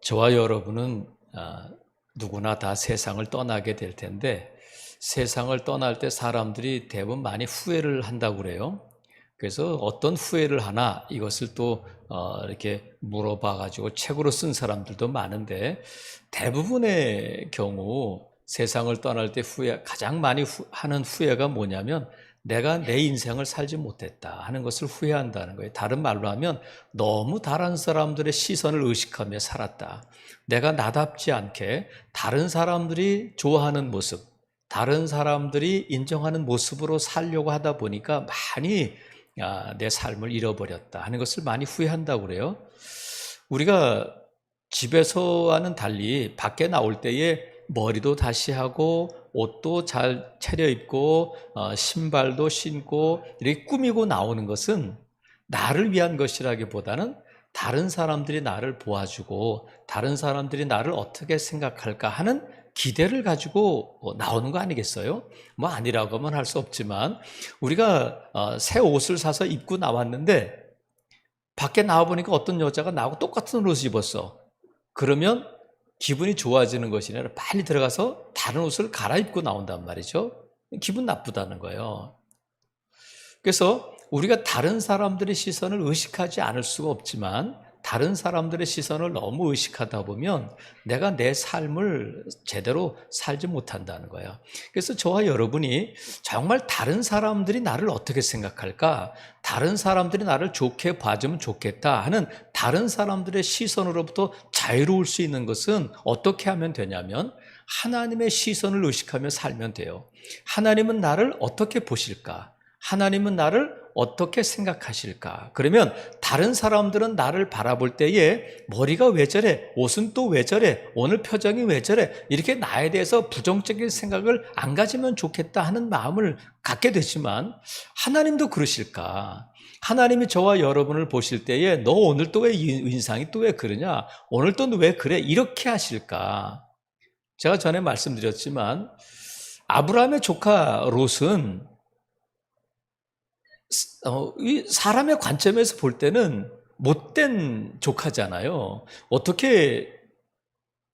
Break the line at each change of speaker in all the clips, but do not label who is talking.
저와 여러분은 누구나 다 세상을 떠나게 될 텐데 세상을 떠날 때 사람들이 대부분 많이 후회를 한다고 그래요. 그래서 어떤 후회를 하나 이것을 또 이렇게 물어봐 가지고 책으로 쓴 사람들도 많은데 대부분의 경우 세상을 떠날 때 가장 많이 하는 후회가 뭐냐면 내가 내 인생을 살지 못했다 하는 것을 후회한다는 거예요. 다른 말로 하면 너무 다른 사람들의 시선을 의식하며 살았다. 내가 나답지 않게 다른 사람들이 좋아하는 모습, 다른 사람들이 인정하는 모습으로 살려고 하다 보니까 많이 내 삶을 잃어버렸다 하는 것을 많이 후회한다고 그래요. 우리가 집에서와는 달리 밖에 나올 때에 머리도 다시 하고 옷도 잘 차려입고 신발도 신고 이렇게 꾸미고 나오는 것은 나를 위한 것이라기보다는 다른 사람들이 나를 보아주고 다른 사람들이 나를 어떻게 생각할까 하는 기대를 가지고 나오는 거 아니겠어요? 뭐 아니라고는 할 수 없지만 우리가 새 옷을 사서 입고 나왔는데 밖에 나와보니까 어떤 여자가 나하고 똑같은 옷을 입었어. 그러면 기분이 좋아지는 것이 아니라 빨리 들어가서 다른 옷을 갈아입고 나온단 말이죠. 기분 나쁘다는 거예요. 그래서 우리가 다른 사람들의 시선을 의식하지 않을 수가 없지만 다른 사람들의 시선을 너무 의식하다 보면 내가 내 삶을 제대로 살지 못한다는 거예요. 그래서 저와 여러분이 정말 다른 사람들이 나를 어떻게 생각할까? 다른 사람들이 나를 좋게 봐주면 좋겠다 하는 다른 사람들의 시선으로부터 자유로울 수 있는 것은 어떻게 하면 되냐면 하나님의 시선을 의식하며 살면 돼요. 하나님은 나를 어떻게 보실까? 하나님은 나를 어떻게 생각하실까? 그러면 다른 사람들은 나를 바라볼 때에 머리가 왜 저래? 옷은 또 왜 저래? 오늘 표정이 왜 저래? 이렇게 나에 대해서 부정적인 생각을 안 가지면 좋겠다 하는 마음을 갖게 되지만 하나님도 그러실까? 하나님이 저와 여러분을 보실 때에 너 오늘 또 왜 인상이 또 왜 그러냐? 오늘 또 왜 그래? 이렇게 하실까? 제가 전에 말씀드렸지만 아브라함의 조카 롯은 이 사람의 관점에서 볼 때는 못된 조카잖아요. 어떻게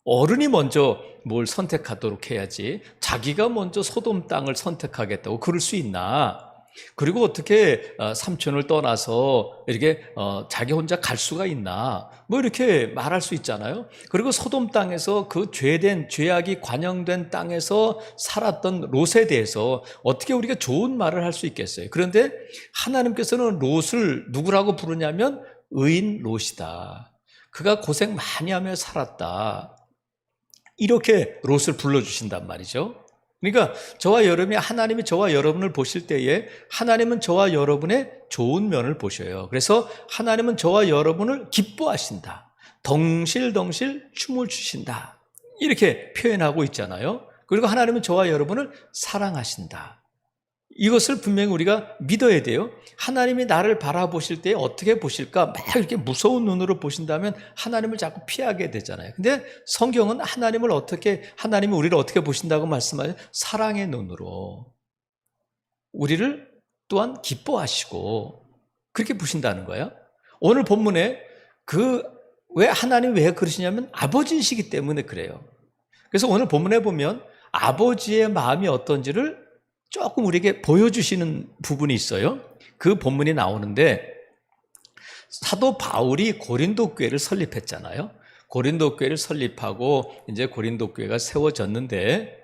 어른이 먼저 뭘 선택하도록 해야지 자기가 먼저 소돔 땅을 선택하겠다고 그럴 수 있나? 그리고 어떻게 삼촌을 떠나서 이렇게 자기 혼자 갈 수가 있나? 뭐 이렇게 말할 수 있잖아요. 그리고 소돔 땅에서 그 죄악이 관영된 땅에서 살았던 롯에 대해서 어떻게 우리가 좋은 말을 할 수 있겠어요? 그런데 하나님께서는 롯을 누구라고 부르냐면 의인 롯이다. 그가 고생 많이 하며 살았다. 이렇게 롯을 불러주신단 말이죠. 그러니까 하나님이 저와 여러분을 보실 때에 하나님은 저와 여러분의 좋은 면을 보셔요. 그래서 하나님은 저와 여러분을 기뻐하신다. 덩실덩실 춤을 추신다. 이렇게 표현하고 있잖아요. 그리고 하나님은 저와 여러분을 사랑하신다. 이것을 분명히 우리가 믿어야 돼요. 하나님이 나를 바라보실 때 어떻게 보실까? 막 이렇게 무서운 눈으로 보신다면 하나님을 자꾸 피하게 되잖아요. 근데 성경은 하나님이 우리를 어떻게 보신다고 말씀하죠? 사랑의 눈으로 우리를 또한 기뻐하시고 그렇게 보신다는 거예요. 오늘 본문에 하나님이 왜 그러시냐면 아버지이시기 때문에 그래요. 그래서 오늘 본문에 보면 아버지의 마음이 어떤지를 조금 우리에게 보여주시는 부분이 있어요. 그 본문이 나오는데 사도 바울이 고린도 교회를 설립했잖아요. 고린도 교회를 설립하고 이제 고린도 교회가 세워졌는데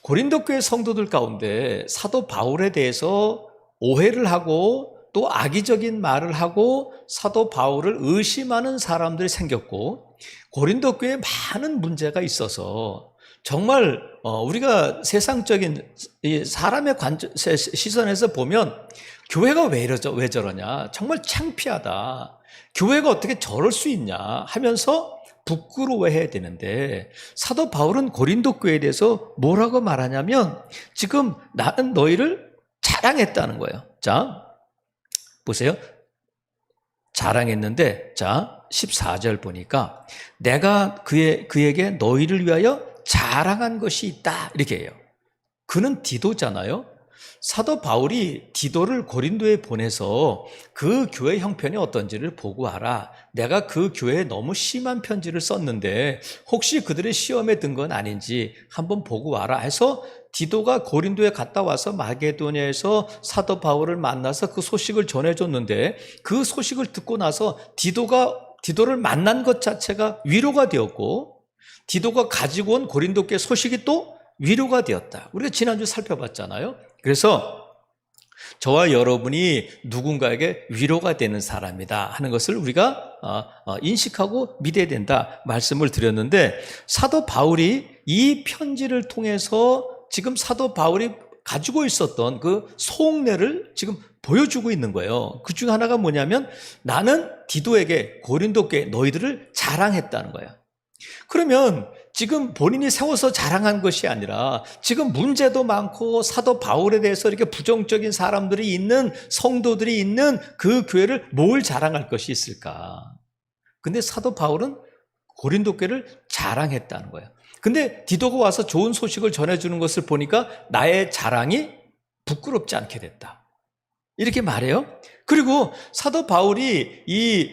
고린도 교회 성도들 가운데 사도 바울에 대해서 오해를 하고 또 악의적인 말을 하고 사도 바울을 의심하는 사람들이 생겼고 고린도 교회에 많은 문제가 있어서 정말 우리가 세상적인 사람의 시선에서 보면 교회가 왜 저러냐? 정말 창피하다. 교회가 어떻게 저럴 수 있냐? 하면서 부끄러워해야 되는데 사도 바울은 고린도 교회에 대해서 뭐라고 말하냐면 지금 나는 너희를 자랑했다는 거예요. 자, 보세요. 자랑했는데 자 14절 보니까 내가 그에게 너희를 위하여 자랑한 것이 있다 이렇게 해요. 그는 디도잖아요. 사도 바울이 디도를 고린도에 보내서 그 교회 형편이 어떤지를 보고 와라. 내가 그 교회에 너무 심한 편지를 썼는데 혹시 그들의 시험에 든 건 아닌지 한번 보고 와라 해서 디도가 고린도에 갔다 와서 마게도냐에서 사도 바울을 만나서 그 소식을 전해줬는데, 그 소식을 듣고 나서 디도를 만난 것 자체가 위로가 되었고, 디도가 가지고 온 고린도 교회 소식이 또 위로가 되었다. 우리가 지난주 살펴봤잖아요. 그래서 저와 여러분이 누군가에게 위로가 되는 사람이다 하는 것을 우리가 인식하고 믿어야 된다 말씀을 드렸는데, 사도 바울이 이 편지를 통해서 지금 사도 바울이 가지고 있었던 그 속내를 지금 보여주고 있는 거예요. 그 중 하나가 뭐냐면, 나는 디도에게 고린도 교회 너희들을 자랑했다는 거예요. 그러면 지금 본인이 세워서 자랑한 것이 아니라 지금 문제도 많고 사도 바울에 대해서 이렇게 부정적인 사람들이 있는, 성도들이 있는 그 교회를 뭘 자랑할 것이 있을까? 근데 사도 바울은 고린도 교회를 자랑했다는 거예요. 근데 디도가 와서 좋은 소식을 전해주는 것을 보니까 나의 자랑이 부끄럽지 않게 됐다, 이렇게 말해요. 그리고 사도 바울이 이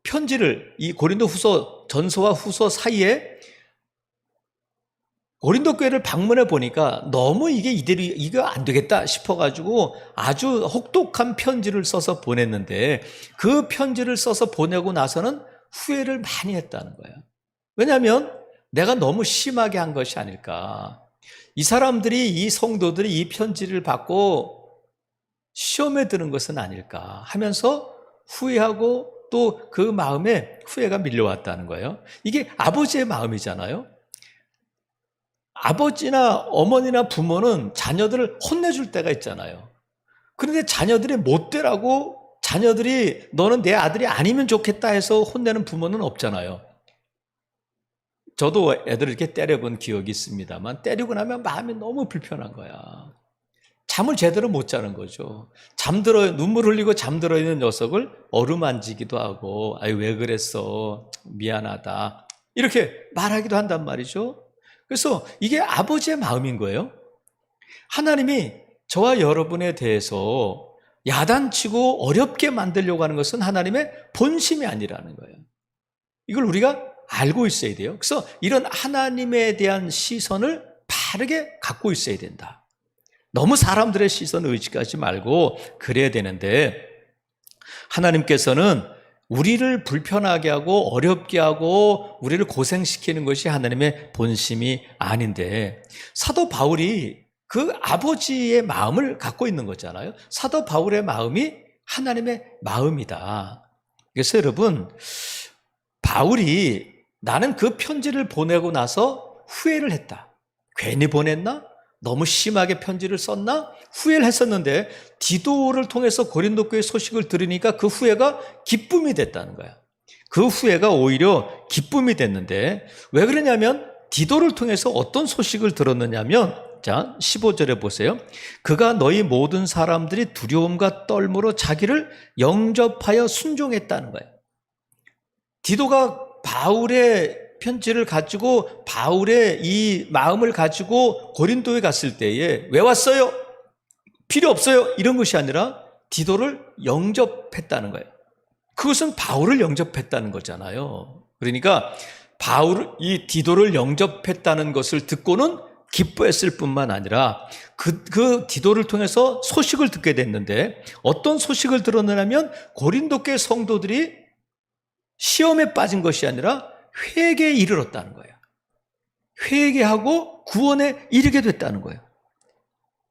편지를, 이 고린도 후서, 전서와 후서 사이에 고린도 교회를 방문해 보니까 너무 이거 안 되겠다 싶어가지고 아주 혹독한 편지를 써서 보냈는데, 그 편지를 써서 보내고 나서는 후회를 많이 했다는 거예요. 왜냐하면 내가 너무 심하게 한 것이 아닐까. 이 사람들이, 이 성도들이 이 편지를 받고 시험에 드는 것은 아닐까 하면서 후회하고, 또 그 마음에 후회가 밀려왔다는 거예요. 이게 아버지의 마음이잖아요. 아버지나 어머니나 부모는 자녀들을 혼내줄 때가 있잖아요. 그런데 자녀들이 못 되라고, 자녀들이 너는 내 아들이 아니면 좋겠다 해서 혼내는 부모는 없잖아요. 저도 애들을 이렇게 때려본 기억이 있습니다만, 때리고 나면 마음이 너무 불편한 거야. 잠을 제대로 못 자는 거죠. 눈물 흘리고 잠들어 있는 녀석을 어루만지기도 하고, 아유 왜 그랬어, 미안하다, 이렇게 말하기도 한단 말이죠. 그래서 이게 아버지의 마음인 거예요. 하나님이 저와 여러분에 대해서 야단치고 어렵게 만들려고 하는 것은 하나님의 본심이 아니라는 거예요. 이걸 우리가 알고 있어야 돼요. 그래서 이런 하나님에 대한 시선을 바르게 갖고 있어야 된다. 너무 사람들의 시선을 의식하지 말고 그래야 되는데, 하나님께서는 우리를 불편하게 하고 어렵게 하고 우리를 고생시키는 것이 하나님의 본심이 아닌데, 사도 바울이 그 아버지의 마음을 갖고 있는 거잖아요. 사도 바울의 마음이 하나님의 마음이다. 그래서 여러분, 바울이 나는 그 편지를 보내고 나서 후회를 했다. 괜히 보냈나? 너무 심하게 편지를 썼나? 후회를 했었는데, 디도를 통해서 고린도 교회 소식을 들으니까 그 후회가 기쁨이 됐다는 거야. 그 후회가 오히려 기쁨이 됐는데, 왜 그러냐면 디도를 통해서 어떤 소식을 들었느냐면, 자 15절에 보세요. 그가 너희 모든 사람들이 두려움과 떨므로 자기를 영접하여 순종했다는 거예요. 디도가 바울의 편지를 가지고, 바울의 이 마음을 가지고 고린도에 갔을 때에 왜 왔어요? 필요 없어요, 이런 것이 아니라 디도를 영접했다는 거예요. 그것은 바울을 영접했다는 거잖아요. 그러니까 이 디도를 영접했다는 것을 듣고는 기뻐했을 뿐만 아니라 그 디도를 통해서 소식을 듣게 됐는데, 어떤 소식을 들었느냐면 고린도 교회 성도들이 시험에 빠진 것이 아니라 회개에 이르렀다는 거예요. 회개하고 구원에 이르게 됐다는 거예요.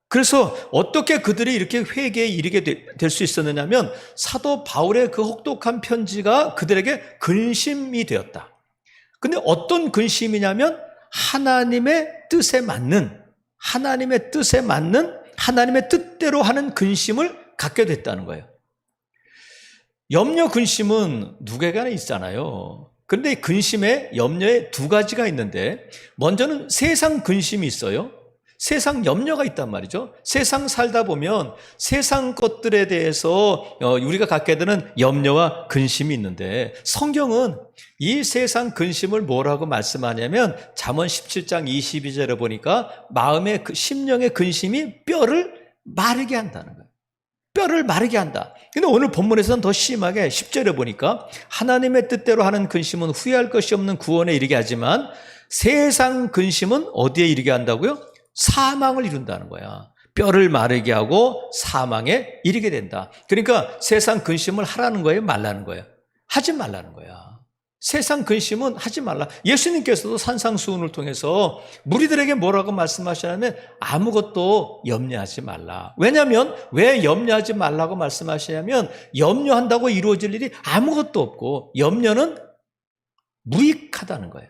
그래서 어떻게 그들이 이렇게 회개에 이르게 될 수 있었느냐면, 사도 바울의 그 혹독한 편지가 그들에게 근심이 되었다. 근데 어떤 근심이냐면 하나님의 뜻에 맞는, 하나님의 뜻대로 하는 근심을 갖게 됐다는 거예요. 염려, 근심은 누구에게나 있잖아요. 그런데 근심에, 염려에 두 가지가 있는데, 먼저는 세상 근심이 있어요. 세상 염려가 있단 말이죠. 세상 살다 보면 세상 것들에 대해서 우리가 갖게 되는 염려와 근심이 있는데, 성경은 이 세상 근심을 뭐라고 말씀하냐면 잠언 17장 22절에 보니까 마음의 심령의 근심이 뼈를 마르게 한다는 거예요. 뼈를 마르게 한다. 근데 오늘 본문에서는 더 심하게 10절에 보니까 하나님의 뜻대로 하는 근심은 후회할 것이 없는 구원에 이르게 하지만 세상 근심은 어디에 이르게 한다고요? 사망을 이룬다는 거야. 뼈를 마르게 하고 사망에 이르게 된다. 그러니까 세상 근심을 하라는 거예요? 말라는 거예요? 하지 말라는 거야. 세상 근심은 하지 말라. 예수님께서도 산상수훈을 통해서 무리들에게 뭐라고 말씀하시냐면 아무것도 염려하지 말라. 왜냐하면 왜 염려하지 말라고 말씀하시냐면 염려한다고 이루어질 일이 아무것도 없고 염려는 무익하다는 거예요.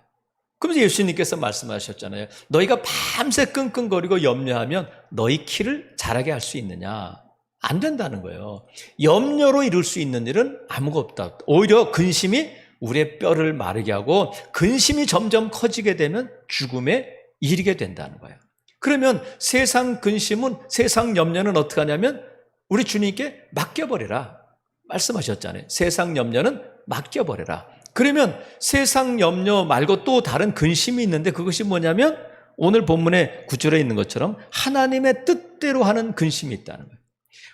그러면서 예수님께서 말씀하셨잖아요. 너희가 밤새 끙끙거리고 염려하면 너희 키를 자라게 할 수 있느냐? 안 된다는 거예요. 염려로 이룰 수 있는 일은 아무것도 없다. 오히려 근심이 우리의 뼈를 마르게 하고 근심이 점점 커지게 되면 죽음에 이르게 된다는 거예요. 그러면 세상 근심은, 세상 염려는 어떻게 하냐면 우리 주님께 맡겨버려라 말씀하셨잖아요. 세상 염려는 맡겨버려라. 그러면 세상 염려 말고 또 다른 근심이 있는데 그것이 뭐냐면 오늘 본문의 9절에 있는 것처럼 하나님의 뜻대로 하는 근심이 있다는 거예요.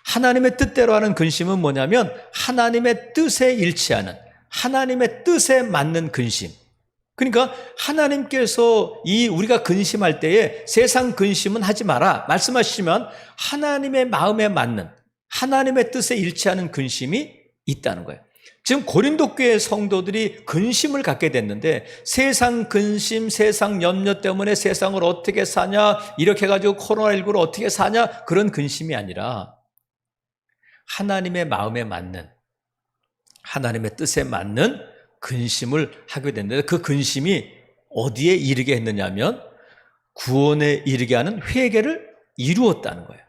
하나님의 뜻대로 하는 근심은 뭐냐면 하나님의 뜻에 일치하는, 하나님의 뜻에 맞는 근심. 그러니까 하나님께서 우리가 근심할 때에 세상 근심은 하지 마라 말씀하시면 하나님의 마음에 맞는, 하나님의 뜻에 일치하는 근심이 있다는 거예요. 지금 고린도 교회 성도들이 근심을 갖게 됐는데 세상 근심, 세상 염려 때문에 세상을 어떻게 사냐, 이렇게 해가지고 코로나19를 어떻게 사냐, 그런 근심이 아니라 하나님의 마음에 맞는, 하나님의 뜻에 맞는 근심을 하게 됐는데 그 근심이 어디에 이르게 했느냐면 구원에 이르게 하는 회개를 이루었다는 거예요.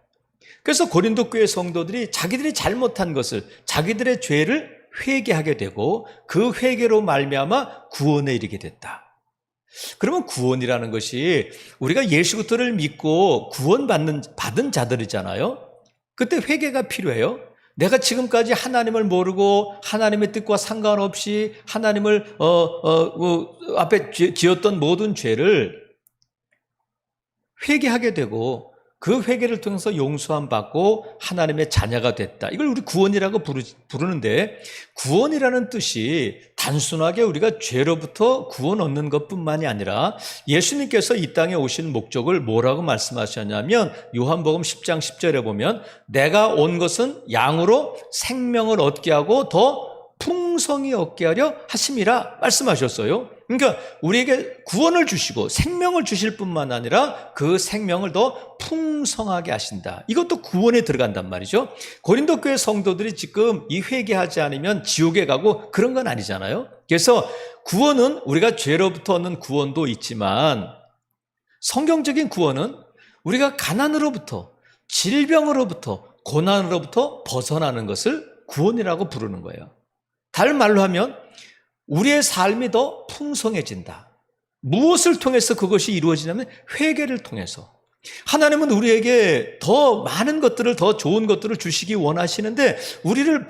그래서 고린도 교회 성도들이 자기들이 잘못한 것을, 자기들의 죄를 회개하게 되고 그 회개로 말미암아 구원에 이르게 됐다. 그러면 구원이라는 것이 우리가 예수 그리스도를 믿고 받은 자들이잖아요. 그때 회개가 필요해요. 내가 지금까지 하나님을 모르고 하나님의 뜻과 상관없이 하나님을 앞에 지었던 모든 죄를 회개하게 되고 그 회개를 통해서 용서함 받고 하나님의 자녀가 됐다. 이걸 우리 구원이라고 부르는데 구원이라는 뜻이 단순하게 우리가 죄로부터 구원 얻는 것뿐만이 아니라 예수님께서 이 땅에 오신 목적을 뭐라고 말씀하셨냐면 요한복음 10장 10절에 보면 내가 온 것은 양으로 생명을 얻게 하고 더 풍성히 얻게 하려 하심이라 말씀하셨어요. 그러니까 우리에게 구원을 주시고 생명을 주실 뿐만 아니라 그 생명을 더 풍성하게 하신다. 이것도 구원에 들어간단 말이죠. 고린도 교회 성도들이 지금 이 회개하지 않으면 지옥에 가고 그런 건 아니잖아요. 그래서 구원은 우리가 죄로부터 얻는 구원도 있지만 성경적인 구원은 우리가 가난으로부터, 질병으로부터, 고난으로부터 벗어나는 것을 구원이라고 부르는 거예요. 다른 말로 하면 우리의 삶이 더 풍성해진다. 무엇을 통해서 그것이 이루어지냐면 회개를 통해서. 하나님은 우리에게 더 많은 것들을, 더 좋은 것들을 주시기 원하시는데 우리를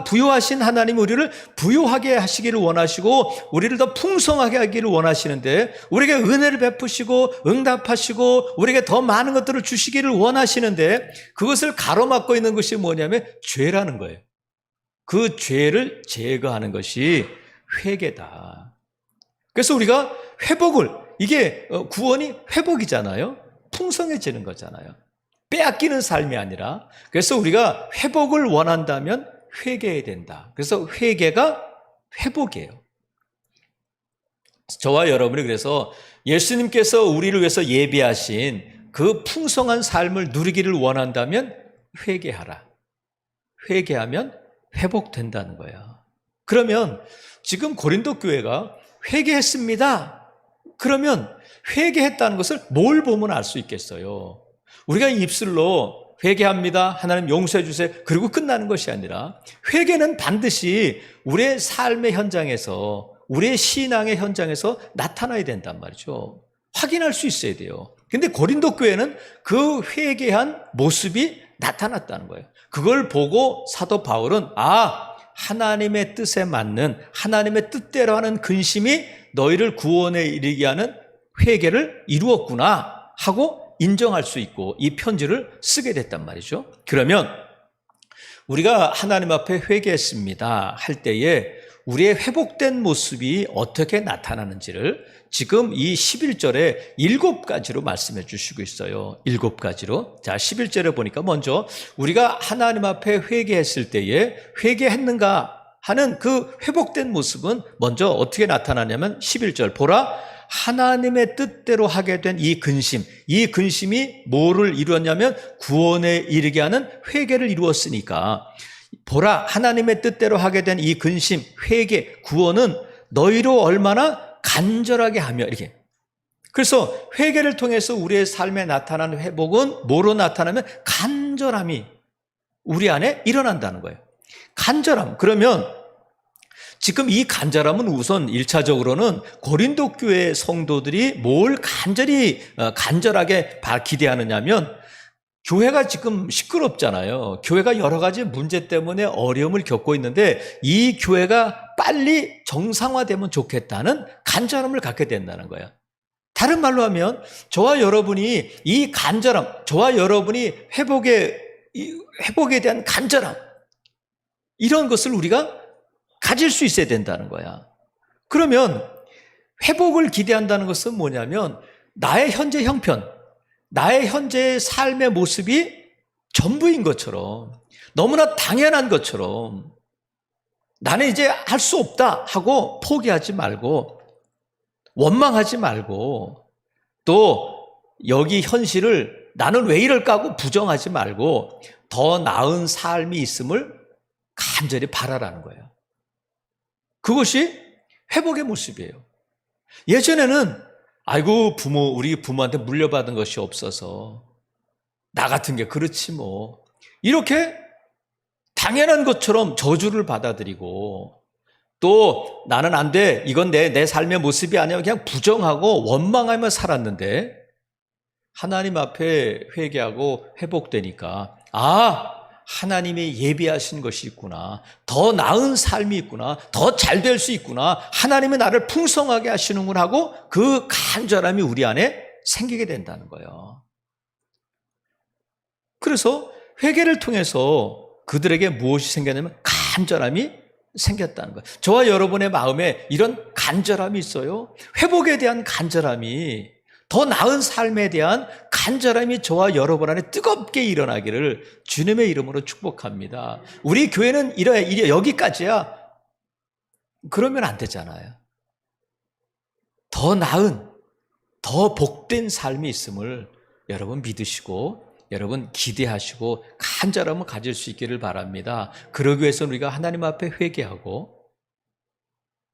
부요하신 하나님이 우리를 부요하게 하시기를 원하시고 우리를 더 풍성하게 하기를 원하시는데 우리에게 은혜를 베푸시고 응답하시고 우리에게 더 많은 것들을 주시기를 원하시는데 그것을 가로막고 있는 것이 뭐냐면 죄라는 거예요. 그 죄를 제거하는 것이 회개다. 그래서 우리가 회복을, 이게 구원이 회복이잖아요. 풍성해지는 거잖아요. 빼앗기는 삶이 아니라. 그래서 우리가 회복을 원한다면 회개해야 된다. 그래서 회개가 회복이에요. 저와 여러분이 그래서 예수님께서 우리를 위해서 예비하신 그 풍성한 삶을 누리기를 원한다면 회개하라. 회개하면 회복된다는 거예요. 그러면 지금 고린도 교회가 회개했습니다. 그러면 회개했다는 것을 뭘 보면 알 수 있겠어요? 우리가 입술로 회개합니다, 하나님 용서해 주세요, 그리고 끝나는 것이 아니라 회개는 반드시 우리의 삶의 현장에서, 우리의 신앙의 현장에서 나타나야 된단 말이죠. 확인할 수 있어야 돼요. 근데 고린도 교회는 그 회개한 모습이 나타났다는 거예요. 그걸 보고 사도 바울은 하나님의 뜻에 맞는, 하나님의 뜻대로 하는 근심이 너희를 구원에 이르게 하는 회개를 이루었구나 하고 인정할 수 있고 이 편지를 쓰게 됐단 말이죠. 그러면 우리가 하나님 앞에 회개했습니다 할 때에 우리의 회복된 모습이 어떻게 나타나는지를 지금 이 11절에 7가지로 말씀해 주시고 있어요. 7가지로. 자, 11절에 보니까 먼저 우리가 하나님 앞에 회개했을 때에 회개했는가 하는 그 회복된 모습은 먼저 어떻게 나타나냐면 11절 보라 하나님의 뜻대로 하게 된 이 근심, 이 근심이 뭐를 이루었냐면 구원에 이르게 하는 회개를 이루었으니까 보라 하나님의 뜻대로 하게 된 이 근심, 회개, 구원은 너희로 얼마나 간절하게 하며 이렇게. 그래서 회개를 통해서 우리의 삶에 나타나는 회복은 뭐로 나타나면 간절함이 우리 안에 일어난다는 거예요. 간절함. 그러면 지금 이 간절함은 우선 1차적으로는 고린도 교회 성도들이 뭘 간절하게 기대하느냐면 교회가 지금 시끄럽잖아요. 교회가 여러 가지 문제 때문에 어려움을 겪고 있는데 이 교회가 빨리 정상화되면 좋겠다는 간절함을 갖게 된다는 거예요. 다른 말로 하면 저와 여러분이 이 간절함, 저와 여러분이 회복에 대한 간절함 이런 것을 우리가 가질 수 있어야 된다는 거야. 그러면 회복을 기대한다는 것은 뭐냐면 나의 현재 형편, 나의 현재 삶의 모습이 전부인 것처럼 너무나 당연한 것처럼 나는 이제 할 수 없다 하고 포기하지 말고 원망하지 말고 또 여기 현실을 나는 왜 이럴까 하고 부정하지 말고 더 나은 삶이 있음을 간절히 바라라는 거예요. 그것이 회복의 모습이에요. 예전에는 아이고 우리 부모한테 물려받은 것이 없어서 나 같은 게 그렇지 뭐 이렇게 당연한 것처럼 저주를 받아들이고 또 나는 안 돼 이건 내 삶의 모습이 아니야 그냥 부정하고 원망하며 살았는데 하나님 앞에 회개하고 회복되니까 하나님이 예비하신 것이 있구나. 더 나은 삶이 있구나. 더 잘 될 수 있구나. 하나님이 나를 풍성하게 하시는구나 하고 그 간절함이 우리 안에 생기게 된다는 거예요. 그래서 회개를 통해서 그들에게 무엇이 생겼냐면 간절함이 생겼다는 거예요. 저와 여러분의 마음에 이런 간절함이 있어요. 회복에 대한 간절함이 더 나은 삶에 대한 간절함이 저와 여러분 안에 뜨겁게 일어나기를 주님의 이름으로 축복합니다. 우리 교회는 이래 여기까지야. 그러면 안 되잖아요. 더 나은, 더 복된 삶이 있음을 여러분 믿으시고 여러분 기대하시고 간절함을 가질 수 있기를 바랍니다. 그러기 위해서는 우리가 하나님 앞에 회개하고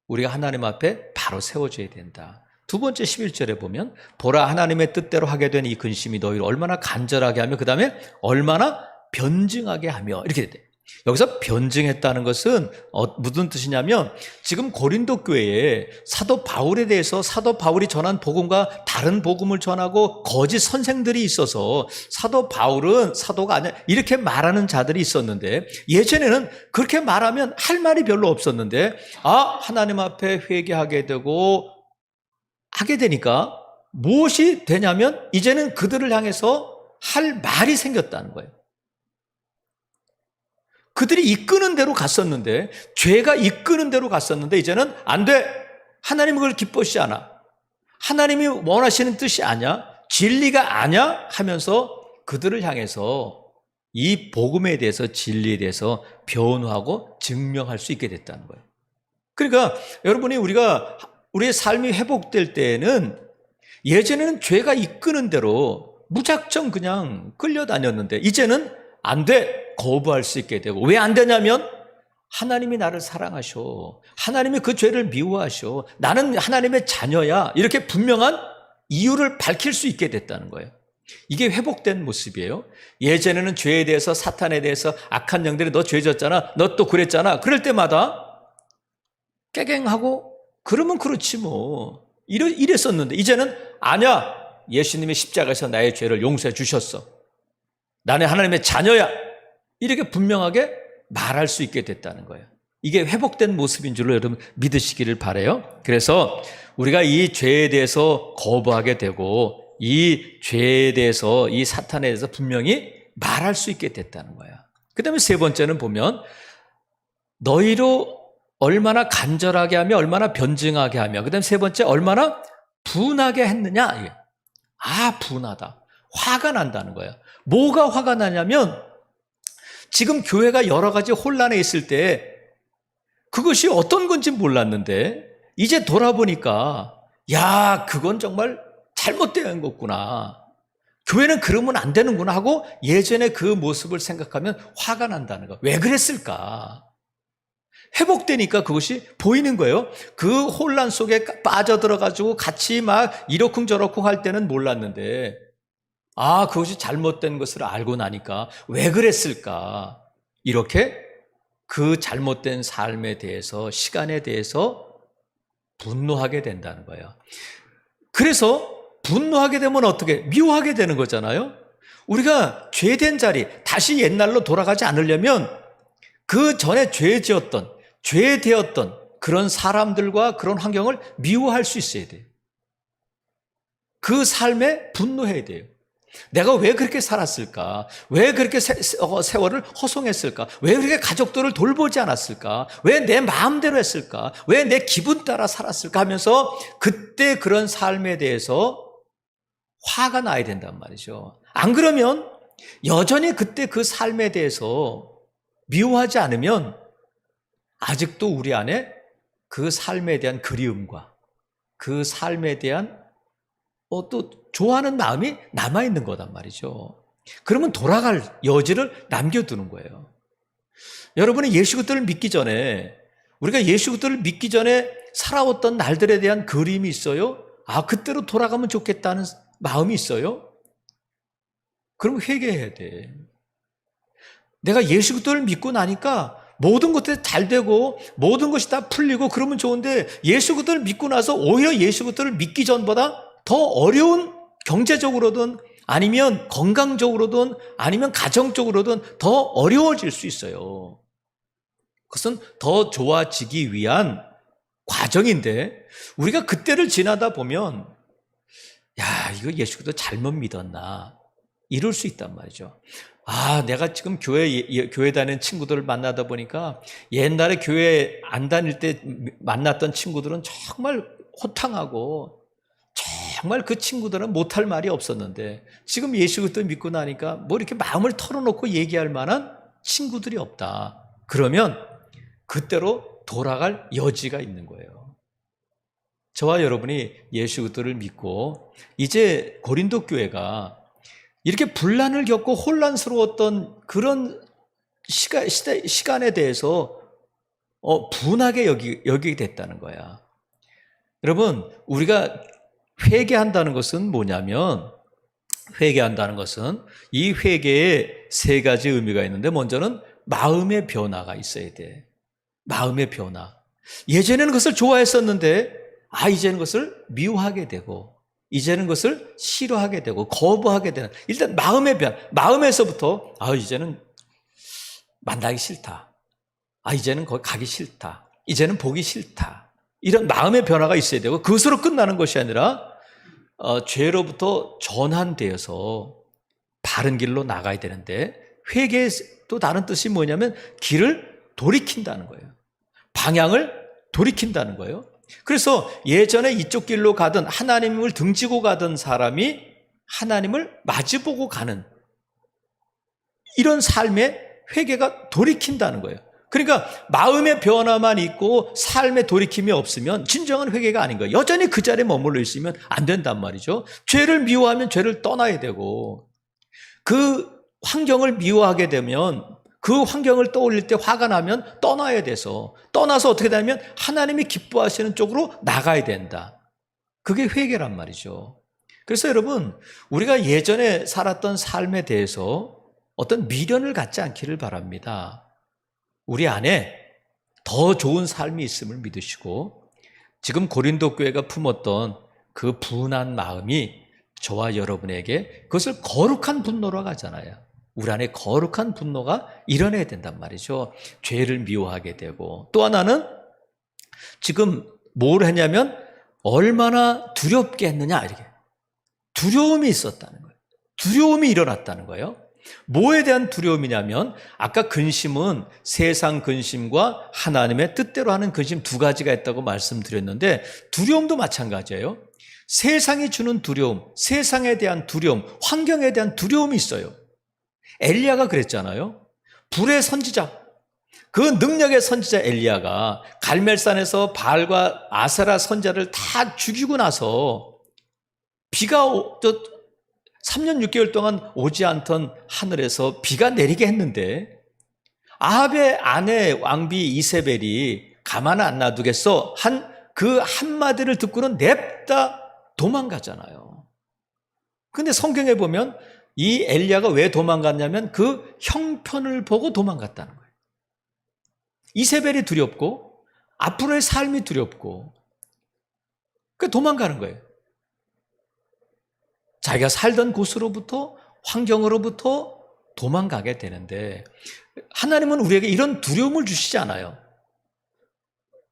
우리가 하나님 앞에 바로 세워져야 된다. 두 번째 11절에 보면 보라 하나님의 뜻대로 하게 된 이 근심이 너희를 얼마나 간절하게 하며 그 다음에 얼마나 변증하게 하며 이렇게 돼. 여기서 변증했다는 것은 무슨 뜻이냐면 지금 고린도 교회에 사도 바울에 대해서 사도 바울이 전한 복음과 다른 복음을 전하고 거짓 선생들이 있어서 사도 바울은 사도가 아니야 이렇게 말하는 자들이 있었는데 예전에는 그렇게 말하면 할 말이 별로 없었는데 하나님 앞에 회개하게 되고 하게 되니까 무엇이 되냐면 이제는 그들을 향해서 할 말이 생겼다는 거예요. 그들이 이끄는 대로 갔었는데 죄가 이끄는 대로 갔었는데 이제는 안 돼. 하나님은 그걸 기뻐하지 않아. 하나님이 원하시는 뜻이 아니야. 진리가 아니야 하면서 그들을 향해서 이 복음에 대해서 진리에 대해서 변화하고 증명할 수 있게 됐다는 거예요. 그러니까 여러분이 우리의 삶이 회복될 때에는 예전에는 죄가 이끄는 대로 무작정 그냥 끌려다녔는데 이제는 안 돼. 거부할 수 있게 되고 왜 안 되냐면 하나님이 나를 사랑하셔. 하나님이 그 죄를 미워하셔. 나는 하나님의 자녀야. 이렇게 분명한 이유를 밝힐 수 있게 됐다는 거예요. 이게 회복된 모습이에요. 예전에는 죄에 대해서 사탄에 대해서 악한 영들이 너 죄 졌잖아. 너 또 그랬잖아. 그럴 때마다 깨갱하고 그러면 그렇지 뭐. 이랬었는데 이제는 아니야. 예수님이 십자가에서 나의 죄를 용서해 주셨어. 나는 하나님의 자녀야. 이렇게 분명하게 말할 수 있게 됐다는 거예요. 이게 회복된 모습인 줄로 여러분 믿으시기를 바라요. 그래서 우리가 이 죄에 대해서 거부하게 되고 이 죄에 대해서, 이 사탄에 대해서 분명히 말할 수 있게 됐다는 거야. 그 다음에 세 번째는 보면 너희로 얼마나 간절하게 하며 얼마나 변증하게 하며, 그 다음에 세 번째 얼마나 분하게 했느냐. 분하다. 화가 난다는 거야. 뭐가 화가 나냐면 지금 교회가 여러 가지 혼란에 있을 때 그것이 어떤 건지 몰랐는데 이제 돌아보니까 그건 정말 잘못된 거구나. 교회는 그러면 안 되는구나 하고 예전에 그 모습을 생각하면 화가 난다는 거. 왜 그랬을까? 회복되니까 그것이 보이는 거예요. 그 혼란 속에 빠져들어가지고 같이 막 이러쿵저러쿵 할 때는 몰랐는데 그것이 잘못된 것을 알고 나니까 왜 그랬을까? 이렇게 그 잘못된 삶에 대해서, 시간에 대해서 분노하게 된다는 거예요. 그래서 분노하게 되면 어떻게? 미워하게 되는 거잖아요. 우리가 죄된 자리, 다시 옛날로 돌아가지 않으려면 그 전에 죄되었던 그런 사람들과 그런 환경을 미워할 수 있어야 돼요. 그 삶에 분노해야 돼요. 내가 왜 그렇게 살았을까? 왜 그렇게 세월을 허송했을까? 왜 그렇게 가족들을 돌보지 않았을까? 왜 내 마음대로 했을까? 왜 내 기분 따라 살았을까? 하면서 그때 그런 삶에 대해서 화가 나야 된단 말이죠. 안 그러면 여전히 그때 그 삶에 대해서 미워하지 않으면 아직도 우리 안에 그 삶에 대한 그리움과 그 삶에 대한 또 좋아하는 마음이 남아있는 거단 말이죠. 그러면 돌아갈 여지를 남겨두는 거예요. 여러분이 예수 그리스도를 믿기 전에, 우리가 예수 그리스도를 믿기 전에 살아왔던 날들에 대한 그림이 있어요? 그때로 돌아가면 좋겠다는 마음이 있어요? 그럼 회개해야 돼. 내가 예수 그리스도를 믿고 나니까 모든 것들이 잘 되고 모든 것이 다 풀리고 그러면 좋은데 예수 그리스도를 믿고 나서 오히려 예수 그리스도를 믿기 전보다 더 어려운, 경제적으로든 아니면 건강적으로든 아니면 가정적으로든 더 어려워질 수 있어요. 그것은 더 좋아지기 위한 과정인데 우리가 그때를 지나다 보면 이거 예수 그리스도 잘못 믿었나 이럴 수 있단 말이죠. 내가 지금 교회 다니는 친구들을 만나다 보니까 옛날에 교회 안 다닐 때 만났던 친구들은 정말 호탕하고 정말 그 친구들은 못할 말이 없었는데 지금 예수 그리스도 믿고 나니까 뭐 이렇게 마음을 털어놓고 얘기할 만한 친구들이 없다. 그러면 그때로 돌아갈 여지가 있는 거예요. 저와 여러분이 예수 그리스도를 믿고 이제 고린도 교회가 이렇게 분란을 겪고 혼란스러웠던 그런 시간에 대해서 분하게 여기게 됐다는 거야. 여러분, 우리가 회개한다는 것은 뭐냐면, 회개한다는 것은 이 회개에 세 가지 의미가 있는데, 먼저는 마음의 변화가 있어야 돼. 마음의 변화. 예전에는 그것을 좋아했었는데 이제는 그것을 미워하게 되고 이제는 그것을 싫어하게 되고 거부하게 되는, 일단 마음의 변화. 마음에서부터 이제는 만나기 싫다. 이제는 거기 가기 싫다. 이제는 보기 싫다. 이런 마음의 변화가 있어야 되고 그것으로 끝나는 것이 아니라 죄로부터 전환되어서 바른 길로 나가야 되는데, 회개의 또 다른 뜻이 뭐냐면 길을 돌이킨다는 거예요. 방향을 돌이킨다는 거예요. 그래서 예전에 이쪽 길로 가던, 하나님을 등지고 가던 사람이 하나님을 마주보고 가는 이런 삶의 회개가 돌이킨다는 거예요. 그러니까 마음의 변화만 있고 삶의 돌이킴이 없으면 진정한 회개가 아닌 거예요. 여전히 그 자리에 머물러 있으면 안 된단 말이죠. 죄를 미워하면 죄를 떠나야 되고, 그 환경을 미워하게 되면, 그 환경을 떠올릴 때 화가 나면 떠나야 돼서, 떠나서 어떻게 되냐면 하나님이 기뻐하시는 쪽으로 나가야 된다. 그게 회개란 말이죠. 그래서 여러분, 우리가 예전에 살았던 삶에 대해서 어떤 미련을 갖지 않기를 바랍니다. 우리 안에 더 좋은 삶이 있음을 믿으시고, 지금 고린도 교회가 품었던 그 분한 마음이 저와 여러분에게 그것을 거룩한 분노로 가잖아요. 우리 안에 거룩한 분노가 일어나야 된단 말이죠. 죄를 미워하게 되고, 또 하나는 지금 뭘 했냐면 얼마나 두렵게 했느냐, 이렇게 두려움이 있었다는 거예요. 두려움이 일어났다는 거예요. 뭐에 대한 두려움이냐면 아까 근심은 세상 근심과 하나님의 뜻대로 하는 근심 두 가지가 있다고 말씀드렸는데 두려움도 마찬가지예요. 세상이 주는 두려움, 세상에 대한 두려움, 환경에 대한 두려움이 있어요. 엘리야가 그랬잖아요. 불의 선지자, 그 능력의 선지자 엘리야가 갈멜산에서 바알과 아세라 선지자를 다 죽이고 나서 비가 3년 6개월 동안 오지 않던 하늘에서 비가 내리게 했는데 아합의 아내 왕비 이세벨이 가만 안 놔두겠어 그 한마디를 듣고는 냅다 도망가잖아요. 근데 성경에 보면 이 엘리야가 왜 도망갔냐면 그 형편을 보고 도망갔다는 거예요. 이세벨이 두렵고 앞으로의 삶이 두렵고 그 도망가는 거예요. 자기가 살던 곳으로부터 환경으로부터 도망가게 되는데 하나님은 우리에게 이런 두려움을 주시지 않아요.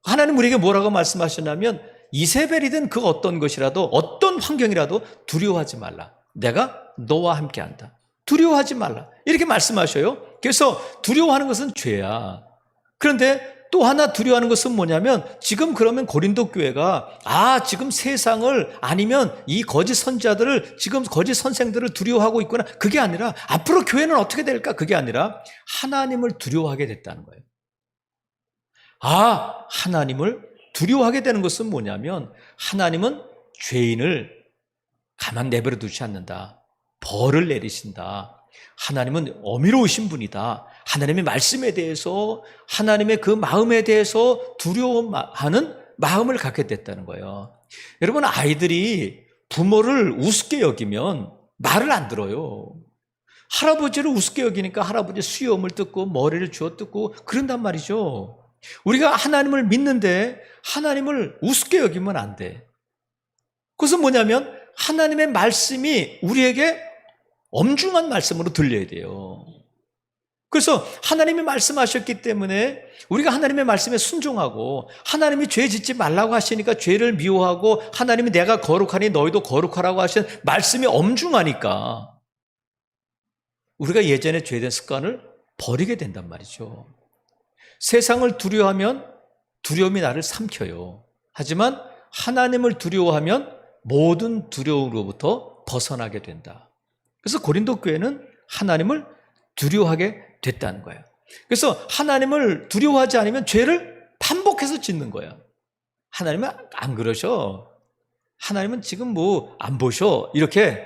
하나님 우리에게 뭐라고 말씀하셨냐면 이세벨이든 그 어떤 것이라도 어떤 환경이라도 두려워하지 말라. 내가 너와 함께한다. 두려워하지 말라. 이렇게 말씀하셔요. 그래서 두려워하는 것은 죄야. 그런데 또 하나 두려워하는 것은 뭐냐면 지금 그러면 고린도 교회가 지금 세상을 아니면 이 거짓 선지자들을 지금 거짓 선생들을 두려워하고 있구나. 그게 아니라 앞으로 교회는 어떻게 될까? 그게 아니라 하나님을 두려워하게 됐다는 거예요. 하나님을 두려워하게 되는 것은 뭐냐면 하나님은 죄인을 가만 내버려 두지 않는다. 벌을 내리신다. 하나님은 어미로우신 분이다. 하나님의 말씀에 대해서 하나님의 그 마음에 대해서 두려워하는 마음을 갖게 됐다는 거예요. 여러분 아이들이 부모를 우습게 여기면 말을 안 들어요. 할아버지를 우습게 여기니까 할아버지 수염을 뜯고 머리를 쥐어뜯고 그런단 말이죠. 우리가 하나님을 믿는데 하나님을 우습게 여기면 안 돼. 그것은 뭐냐면 하나님의 말씀이 우리에게 엄중한 말씀으로 들려야 돼요. 그래서 하나님이 말씀하셨기 때문에 우리가 하나님의 말씀에 순종하고 하나님이 죄 짓지 말라고 하시니까 죄를 미워하고 하나님이 내가 거룩하니 너희도 거룩하라고 하신 말씀이 엄중하니까 우리가 예전에 죄된 습관을 버리게 된단 말이죠. 세상을 두려워하면 두려움이 나를 삼켜요. 하지만 하나님을 두려워하면 모든 두려움으로부터 벗어나게 된다. 그래서 고린도 교회는 하나님을 두려워하게 됐다는 거예요. 그래서 하나님을 두려워하지 않으면 죄를 반복해서 짓는 거예요. 하나님은 안 그러셔. 하나님은 지금 안 보셔. 이렇게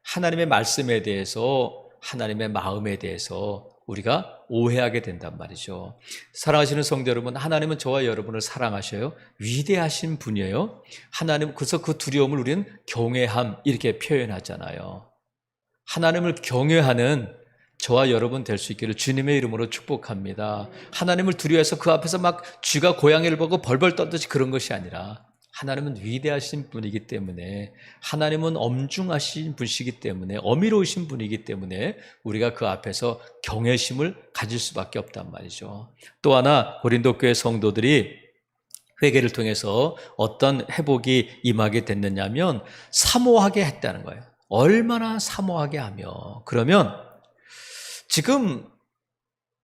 하나님의 말씀에 대해서 하나님의 마음에 대해서 우리가 오해하게 된단 말이죠. 사랑하시는 성도 여러분, 하나님은 저와 여러분을 사랑하셔요. 위대하신 분이에요. 하나님, 그래서 그 두려움을 우리는 경외함 이렇게 표현하잖아요. 하나님을 경외하는 저와 여러분 될 수 있기를 주님의 이름으로 축복합니다. 하나님을 두려워해서 그 앞에서 막 쥐가 고양이를 보고 벌벌 떠듯이 그런 것이 아니라 하나님은 위대하신 분이기 때문에 하나님은 엄중하신 분이시기 때문에 어미로우신 분이기 때문에 우리가 그 앞에서 경외심을 가질 수밖에 없단 말이죠. 또 하나 고린도 교회 성도들이 회개를 통해서 어떤 회복이 임하게 됐느냐면 사모하게 했다는 거예요. 얼마나 사모하게 하며 그러면 지금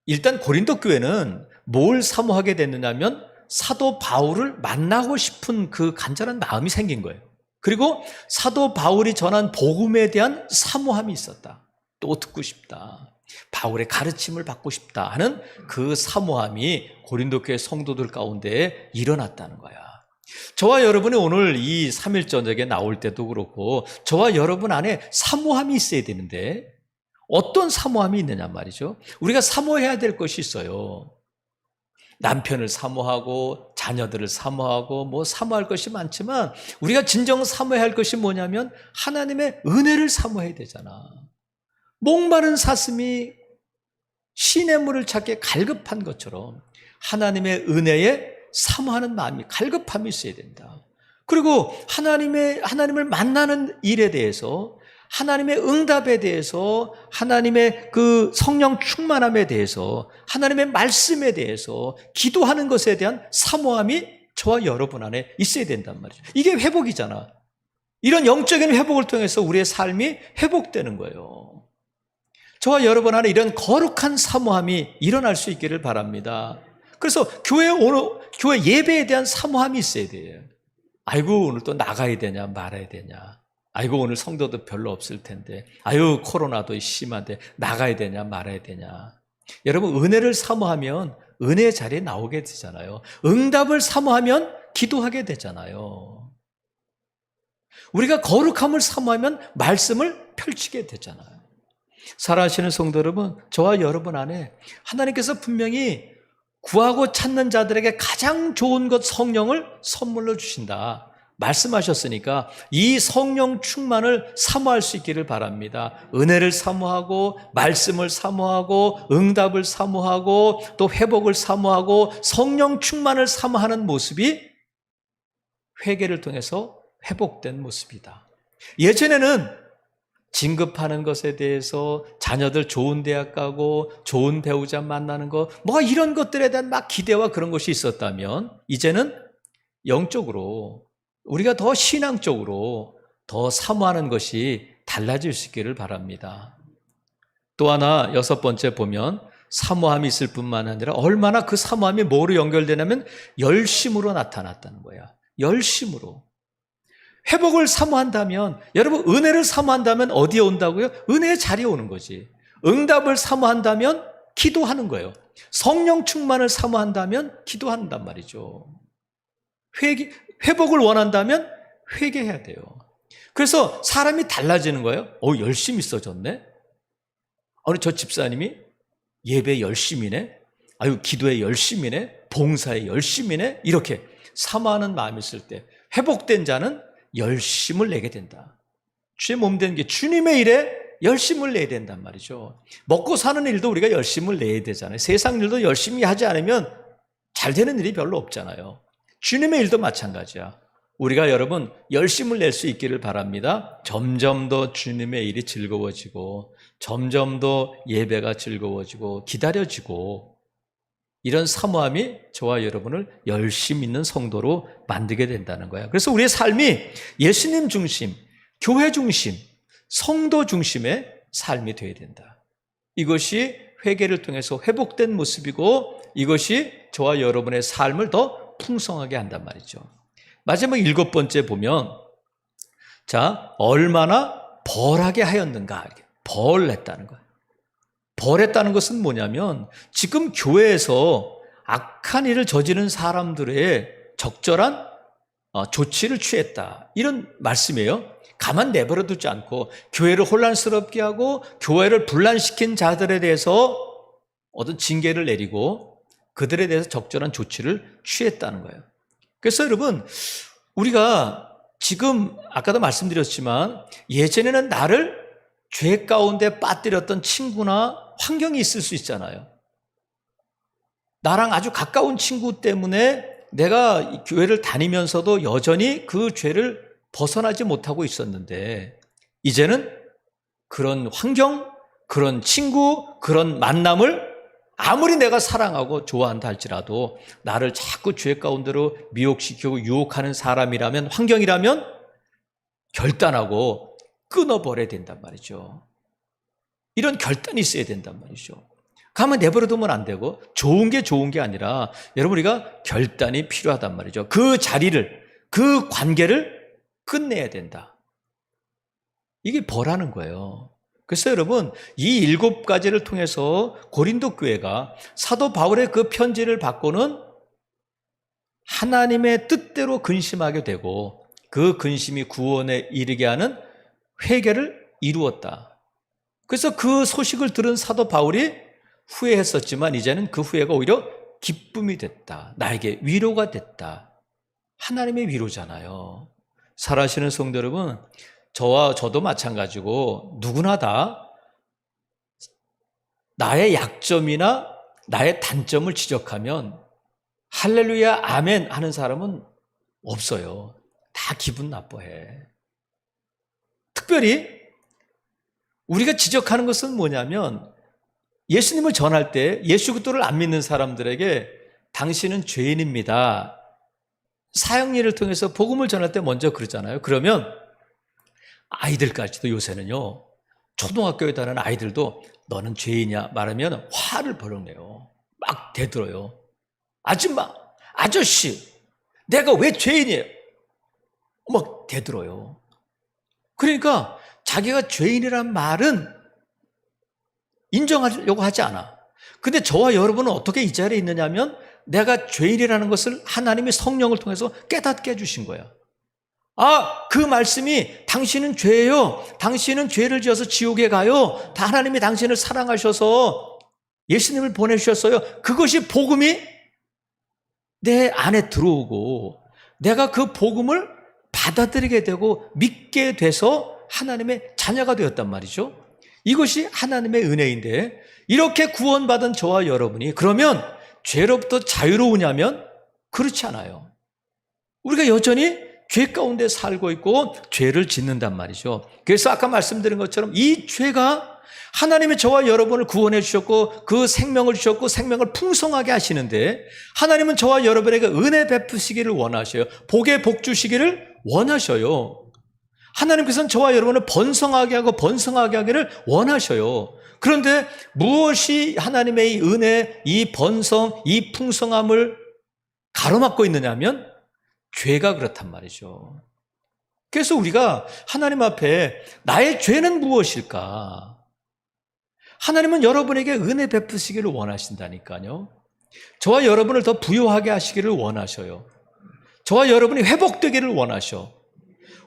일단 고린도 교회는 뭘 사모하게 됐느냐면 사도 바울을 만나고 싶은 그 간절한 마음이 생긴 거예요. 그리고 사도 바울이 전한 복음에 대한 사모함이 있었다. 또 듣고 싶다. 바울의 가르침을 받고 싶다 하는 그 사모함이 고린도 교회 성도들 가운데 일어났다는 거야. 저와 여러분이 오늘 이 3일 저녁에 나올 때도 그렇고 저와 여러분 안에 사모함이 있어야 되는데 어떤 사모함이 있느냐 말이죠. 우리가 사모해야 될 것이 있어요. 남편을 사모하고 자녀들을 사모하고 사모할 것이 많지만 우리가 진정 사모해야 할 것이 뭐냐면 하나님의 은혜를 사모해야 되잖아. 목마른 사슴이 시냇물을 찾기에 갈급한 것처럼 하나님의 은혜에 사모하는 마음이 갈급함이 있어야 된다. 그리고 하나님을 만나는 일에 대해서 하나님의 응답에 대해서 하나님의 그 성령 충만함에 대해서 하나님의 말씀에 대해서 기도하는 것에 대한 사모함이 저와 여러분 안에 있어야 된단 말이죠. 이게 회복이잖아. 이런 영적인 회복을 통해서 우리의 삶이 회복되는 거예요. 저와 여러분 안에 이런 거룩한 사모함이 일어날 수 있기를 바랍니다. 그래서 교회 예배에 대한 사모함이 있어야 돼요. 아이고, 오늘 또 나가야 되냐 말아야 되냐. 아이고, 오늘 성도도 별로 없을 텐데. 아유, 코로나도 심한데 나가야 되냐 말아야 되냐. 여러분, 은혜를 사모하면 은혜의 자리에 나오게 되잖아요. 응답을 사모하면 기도하게 되잖아요. 우리가 거룩함을 사모하면 말씀을 펼치게 되잖아요. 사랑하시는 성도 여러분, 저와 여러분 안에 하나님께서 분명히 구하고 찾는 자들에게 가장 좋은 것 성령을 선물로 주신다 말씀하셨으니까 이 성령 충만을 사모할 수 있기를 바랍니다. 은혜를 사모하고 말씀을 사모하고 응답을 사모하고 또 회복을 사모하고 성령 충만을 사모하는 모습이 회개를 통해서 회복된 모습이다. 예전에는 진급하는 것에 대해서 자녀들 좋은 대학 가고 좋은 배우자 만나는 거 뭐 이런 것들에 대한 막 기대와 그런 것이 있었다면 이제는 영적으로 우리가 더 신앙적으로 더 사모하는 것이 달라질 수 있기를 바랍니다. 또 하나 6번째 보면 사모함이 있을 뿐만 아니라 얼마나 그 사모함이 뭐로 연결되냐면 열심으로 나타났다는 거야. 열심으로. 회복을 사모한다면, 여러분 은혜를 사모한다면 어디에 온다고요? 은혜의 자리에 오는 거지. 응답을 사모한다면 기도하는 거예요. 성령 충만을 사모한다면 기도한단 말이죠. 회복을 원한다면 회개해야 돼요. 그래서 사람이 달라지는 거예요. 열심히 써졌네. 저 집사님이 예배 열심히네. 아유, 기도에 열심히네. 봉사에 열심히네. 이렇게 사모하는 마음이 있을 때 회복된 자는 열심을 내게 된다. 주의 몸 된 게 주님의 일에 열심을 내야 된단 말이죠. 먹고 사는 일도 우리가 열심을 내야 되잖아요. 세상 일도 열심히 하지 않으면 잘 되는 일이 별로 없잖아요. 주님의 일도 마찬가지야. 우리가 여러분 열심을 낼 수 있기를 바랍니다. 점점 더 주님의 일이 즐거워지고 점점 더 예배가 즐거워지고 기다려지고 이런 사모함이 저와 여러분을 열심 있는 성도로 만들게 된다는 거예요. 그래서 우리의 삶이 예수님 중심, 교회 중심, 성도 중심의 삶이 되어야 된다. 이것이 회개를 통해서 회복된 모습이고 이것이 저와 여러분의 삶을 더 풍성하게 한단 말이죠. 마지막 7번째 보면 얼마나 벌하게 하였는가. 벌했다는 거예요. 벌했다는 것은 뭐냐면 지금 교회에서 악한 일을 저지른 사람들의 적절한 조치를 취했다. 이런 말씀이에요. 가만 내버려 두지 않고 교회를 혼란스럽게 하고 교회를 분란시킨 자들에 대해서 어떤 징계를 내리고 그들에 대해서 적절한 조치를 취했다는 거예요. 그래서 여러분 우리가 지금 아까도 말씀드렸지만 예전에는 나를 죄 가운데 빠뜨렸던 친구나 환경이 있을 수 있잖아요. 나랑 아주 가까운 친구 때문에 내가 교회를 다니면서도 여전히 그 죄를 벗어나지 못하고 있었는데 이제는 그런 환경, 그런 친구, 그런 만남을 아무리 내가 사랑하고 좋아한다 할지라도 나를 자꾸 죄 가운데로 미혹시키고 유혹하는 사람이라면, 환경이라면 결단하고 끊어버려야 된단 말이죠. 이런 결단이 있어야 된단 말이죠. 가만 내버려두면 안 되고 좋은 게 아니라 여러분 우리가 결단이 필요하단 말이죠. 그 자리를, 그 관계를 끝내야 된다. 이게 벌하는 거예요. 그래서 여러분 이 7가지를 통해서 고린도 교회가 사도 바울의 그 편지를 받고는 하나님의 뜻대로 근심하게 되고 그 근심이 구원에 이르게 하는 회개를 이루었다. 그래서 그 소식을 들은 사도 바울이 후회했었지만 이제는 그 후회가 오히려 기쁨이 됐다. 나에게 위로가 됐다. 하나님의 위로잖아요. 살아시는 성도 여러분, 저도 마찬가지고 누구나 다 나의 약점이나 나의 단점을 지적하면 할렐루야 아멘 하는 사람은 없어요. 다 기분 나빠해. 특별히 우리가 지적하는 것은 뭐냐면 예수님을 전할 때 예수 그리스도를 안 믿는 사람들에게 당신은 죄인입니다. 사형리를 통해서 복음을 전할 때 먼저 그러잖아요. 그러면 아이들까지도 요새는요, 초등학교에 다니는 아이들도 너는 죄인이야 말하면 화를 버럭 내요. 막 대들어요. 아줌마, 아저씨, 내가 왜 죄인이에요? 막 대들어요. 그러니까 자기가 죄인이란 말은 인정하려고 하지 않아. 근데 저와 여러분은 어떻게 이 자리에 있느냐면 내가 죄인이라는 것을 하나님이 성령을 통해서 깨닫게 해주신 거야. 아, 그 말씀이 당신은 죄예요. 당신은 죄를 지어서 지옥에 가요. 다 하나님이 당신을 사랑하셔서 예수님을 보내주셨어요. 그것이 복음이 내 안에 들어오고 내가 그 복음을 받아들이게 되고 믿게 돼서 하나님의 자녀가 되었단 말이죠. 이것이 하나님의 은혜인데 이렇게 구원받은 저와 여러분이 그러면 죄로부터 자유로우냐면 그렇지 않아요. 우리가 여전히 죄 가운데 살고 있고 죄를 짓는단 말이죠. 그래서 아까 말씀드린 것처럼 이 죄가 하나님이 저와 여러분을 구원해 주셨고 그 생명을 주셨고 생명을 풍성하게 하시는데 하나님은 저와 여러분에게 은혜 베푸시기를 원하셔요. 복에 복 주시기를 원하셔요. 하나님께서는 저와 여러분을 번성하게 하고 번성하게 하기를 원하셔요. 그런데 무엇이 하나님의 이 은혜, 이 번성, 이 풍성함을 가로막고 있느냐면 죄가 그렇단 말이죠. 그래서 우리가 하나님 앞에 나의 죄는 무엇일까? 하나님은 여러분에게 은혜 베푸시기를 원하신다니까요. 저와 여러분을 더 부유하게 하시기를 원하셔요. 저와 여러분이 회복되기를 원하셔.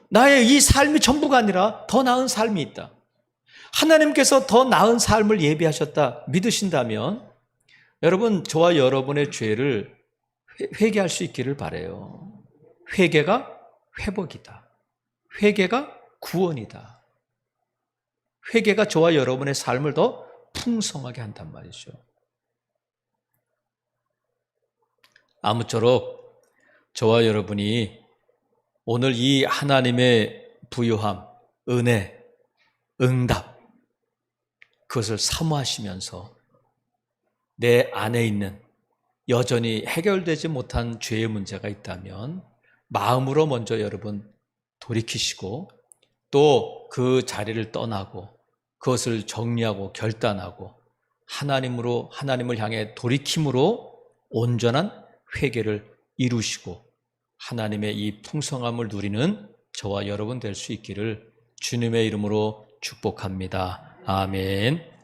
나의 이 삶이 전부가 아니라 더 나은 삶이 있다. 하나님께서 더 나은 삶을 예비하셨다 믿으신다면 여러분 저와 여러분의 죄를 회개할 수 있기를 바라요. 회개가 회복이다. 회개가 구원이다. 회개가 저와 여러분의 삶을 더 풍성하게 한단 말이죠. 아무쪼록 저와 여러분이 오늘 이 하나님의 부유함, 은혜, 응답 그것을 사모하시면서 내 안에 있는 여전히 해결되지 못한 죄의 문제가 있다면 마음으로 먼저 여러분 돌이키시고 또 그 자리를 떠나고 그것을 정리하고 결단하고 하나님을 향해 돌이킴으로 온전한 회개를 이루시고 하나님의 이 풍성함을 누리는 저와 여러분 될 수 있기를 주님의 이름으로 축복합니다. 아멘.